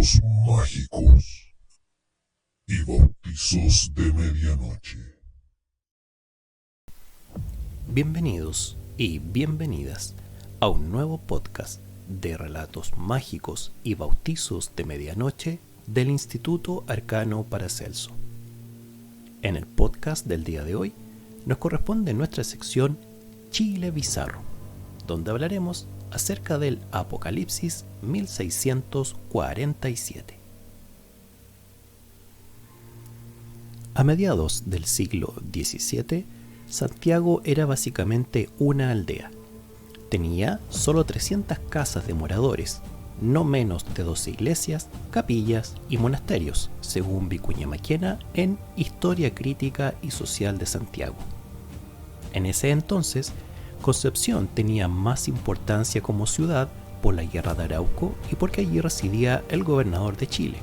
relatos mágicos y bautizos de medianoche. Bienvenidos y bienvenidas a un nuevo podcast de relatos mágicos y bautizos de medianoche del Instituto Arcano Paracelso. En el podcast del día de hoy nos corresponde nuestra sección Chile Bizarro, donde hablaremos acerca del Apocalipsis 1647. A mediados del siglo XVII, Santiago era básicamente una aldea. Tenía solo 300 casas de moradores, no menos de 12 iglesias, capillas y monasterios, según Vicuña Maquena en Historia Crítica y Social de Santiago. En ese entonces, Concepción tenía más importancia como ciudad por la Guerra de Arauco y porque allí residía el gobernador de Chile,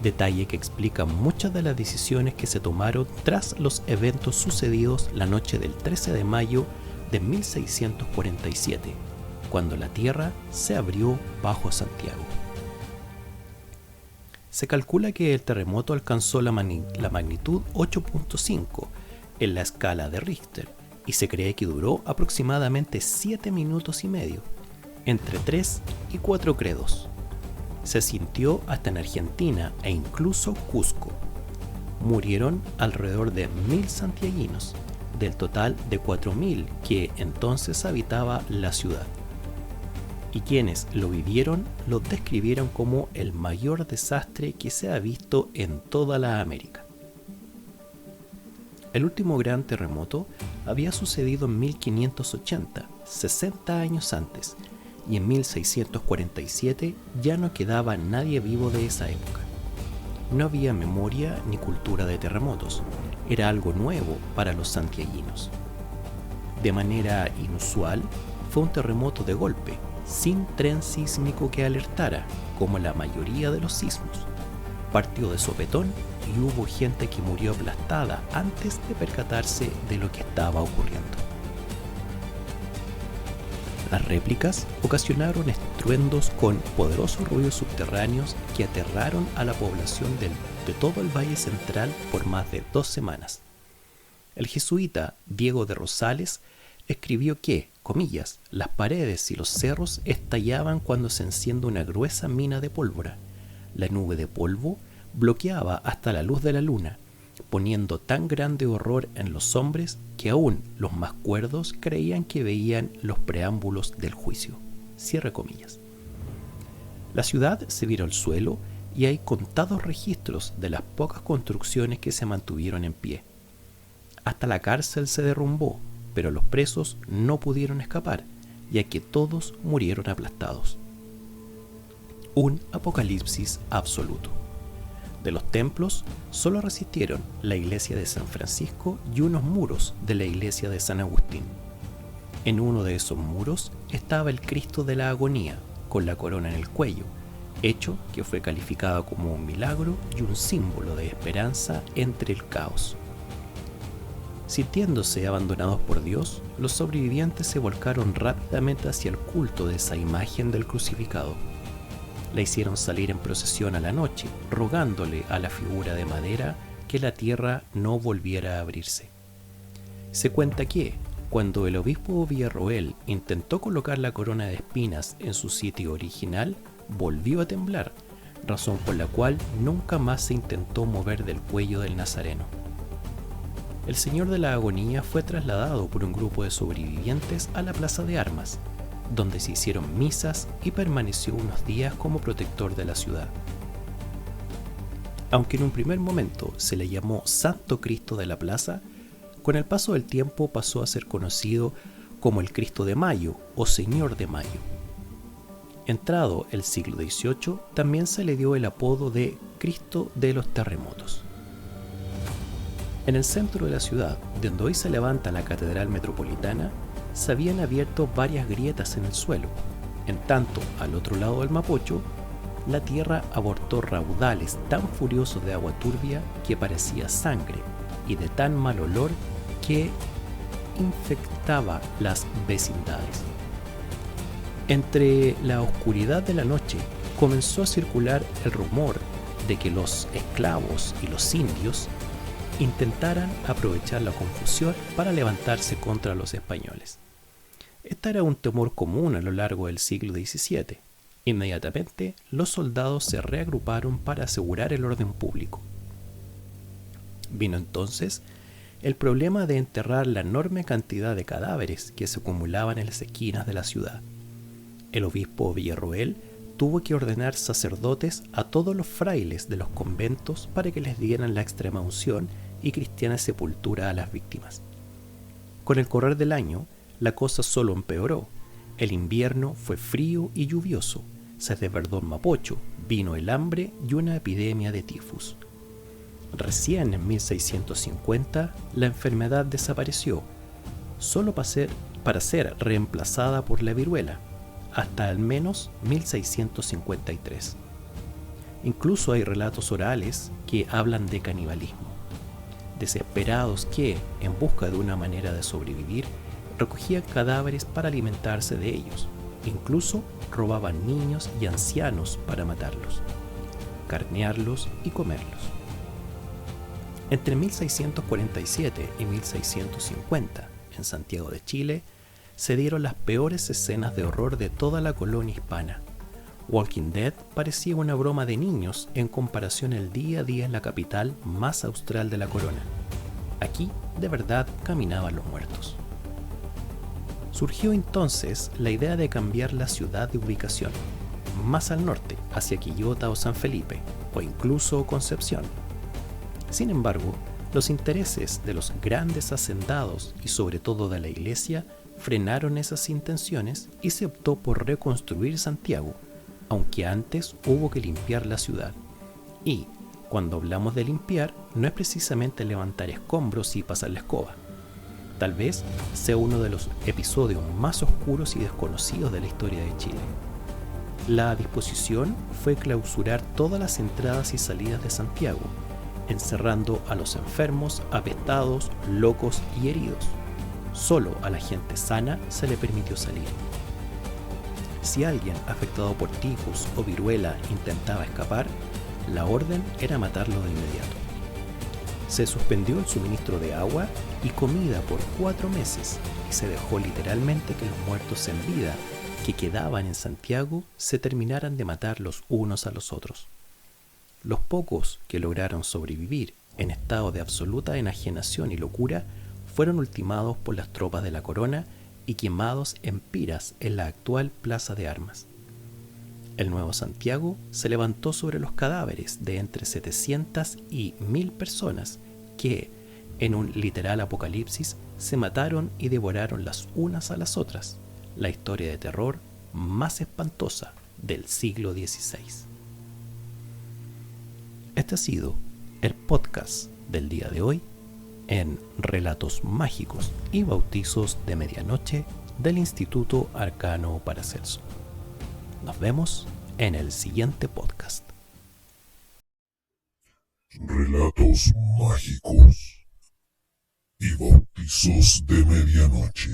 detalle que explica muchas de las decisiones que se tomaron tras los eventos sucedidos la noche del 13 de mayo de 1647, cuando la tierra se abrió bajo Santiago. Se calcula que el terremoto alcanzó la magnitud 8.5 en la escala de Richter, y se cree que duró aproximadamente 7 minutos y medio, entre 3 y 4 credos. Se sintió hasta en Argentina e incluso Cusco. Murieron alrededor de 1.000 santiaguinos, del total de 4.000 que entonces habitaba la ciudad. Y quienes lo vivieron lo describieron como el mayor desastre que se ha visto en toda la América. El último gran terremoto había sucedido en 1580, 60 años antes, y en 1647 ya no quedaba nadie vivo de esa época. No había memoria ni cultura de terremotos, era algo nuevo para los santiaguinos. De manera inusual, fue un terremoto de golpe, sin tren sísmico que alertara, como la mayoría de los sismos. Partió de sopetón y hubo gente que murió aplastada antes de percatarse de lo que estaba ocurriendo. Las réplicas ocasionaron estruendos con poderosos ruidos subterráneos que aterraron a la población de todo el Valle Central por más de 2 semanas. El jesuita Diego de Rosales escribió que, comillas, las paredes y los cerros estallaban cuando se enciende una gruesa mina de pólvora. La nube de polvo bloqueaba hasta la luz de la luna, poniendo tan grande horror en los hombres que aún los más cuerdos creían que veían los preámbulos del juicio. Cierre comillas. La ciudad se viró al suelo y hay contados registros de las pocas construcciones que se mantuvieron en pie. Hasta la cárcel se derrumbó, pero los presos no pudieron escapar, ya que todos murieron aplastados. Un apocalipsis absoluto. De los templos solo resistieron la iglesia de San Francisco y unos muros de la iglesia de San Agustín. En uno de esos muros estaba el Cristo de la Agonía, con la corona en el cuello, hecho que fue calificado como un milagro y un símbolo de esperanza entre el caos. Sintiéndose abandonados por Dios, los sobrevivientes se volcaron rápidamente hacia el culto de esa imagen del crucificado. La hicieron salir en procesión a la noche, rogándole a la figura de madera que la tierra no volviera a abrirse. Se cuenta que, cuando el obispo Villarroel intentó colocar la corona de espinas en su sitio original, volvió a temblar, razón por la cual nunca más se intentó mover del cuello del nazareno. El Señor de la Agonía fue trasladado por un grupo de sobrevivientes a la Plaza de Armas, donde se hicieron misas y permaneció unos días como protector de la ciudad. Aunque en un primer momento se le llamó Santo Cristo de la Plaza, con el paso del tiempo pasó a ser conocido como el Cristo de Mayo o Señor de Mayo. Entrado el siglo XVIII, también se le dio el apodo de Cristo de los Terremotos. En el centro de la ciudad, donde hoy se levanta la Catedral Metropolitana, se habían abierto varias grietas en el suelo. En tanto, al otro lado del Mapocho, la tierra abortó raudales tan furiosos de agua turbia que parecía sangre y de tan mal olor que infectaba las vecindades. Entre la oscuridad de la noche, comenzó a circular el rumor de que los esclavos y los indios intentaran aprovechar la confusión para levantarse contra los españoles. Este era un temor común a lo largo del siglo XVII. Inmediatamente, los soldados se reagruparon para asegurar el orden público. Vino entonces el problema de enterrar la enorme cantidad de cadáveres que se acumulaban en las esquinas de la ciudad. El obispo Villarroel tuvo que ordenar sacerdotes a todos los frailes de los conventos para que les dieran la extrema unción y cristiana sepultura a las víctimas. Con el correr del año, la cosa solo empeoró. El invierno fue frío y lluvioso, se desbordó el Mapocho, vino el hambre y una epidemia de tifus. Recién en 1650 la enfermedad desapareció, solo para ser reemplazada por la viruela, hasta al menos 1653. Incluso hay relatos orales que hablan de canibalismo. Desesperados que, en busca de una manera de sobrevivir, recogían cadáveres para alimentarse de ellos. Incluso robaban niños y ancianos para matarlos, carnearlos y comerlos. Entre 1647 y 1650, en Santiago de Chile, se dieron las peores escenas de horror de toda la colonia hispana. Walking Dead parecía una broma de niños en comparación al día a día en la capital más austral de la corona. Aquí, de verdad, caminaban los muertos. Surgió entonces la idea de cambiar la ciudad de ubicación, más al norte, hacia Quillota o San Felipe, o incluso Concepción. Sin embargo, los intereses de los grandes hacendados y sobre todo de la iglesia frenaron esas intenciones y se optó por reconstruir Santiago, aunque antes hubo que limpiar la ciudad. Y, cuando hablamos de limpiar, no es precisamente levantar escombros y pasar la escoba. Tal vez sea uno de los episodios más oscuros y desconocidos de la historia de Chile. La disposición fue clausurar todas las entradas y salidas de Santiago, encerrando a los enfermos, apestados, locos y heridos. Solo a la gente sana se le permitió salir. Si alguien afectado por tifus o viruela intentaba escapar, la orden era matarlo de inmediato. Se suspendió el suministro de agua y comida por 4 meses y se dejó literalmente que los muertos en vida que quedaban en Santiago se terminaran de matar los unos a los otros. Los pocos que lograron sobrevivir en estado de absoluta enajenación y locura fueron ultimados por las tropas de la corona y quemados en piras en la actual Plaza de Armas. El Nuevo Santiago se levantó sobre los cadáveres de entre 700 y 1000 personas que, en un literal apocalipsis, se mataron y devoraron las unas a las otras, la historia de terror más espantosa del siglo XVI. Este ha sido el podcast del día de hoy en Relatos Mágicos y Bautizos de Medianoche del Instituto Arcano Paracelso. Nos vemos en el siguiente podcast. Relatos mágicos y bautizos de medianoche.